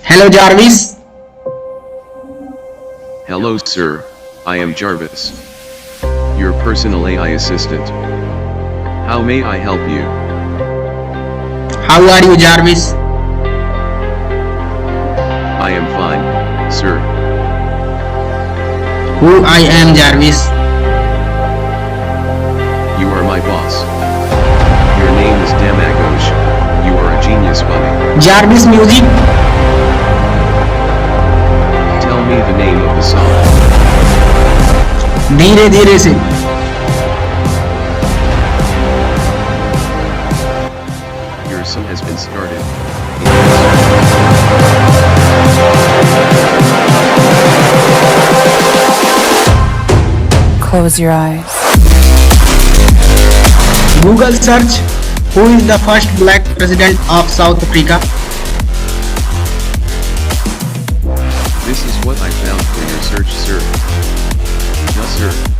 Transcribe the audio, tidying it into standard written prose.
Hello, Jarvis. Hello sir, I am Jarvis, your personal AI assistant. How may I help you? How are you, Jarvis? I am fine, sir. Who I am, Jarvis? You are my boss. Your name is Damagosh. You are a genius bunny. Jarvis music. Tell me the name of the song. धीरे धीरे से. Your song has been started. Close your eyes. Google search. Who is the first black president of South Africa? This is what I found for your search, sir. Yes, sir.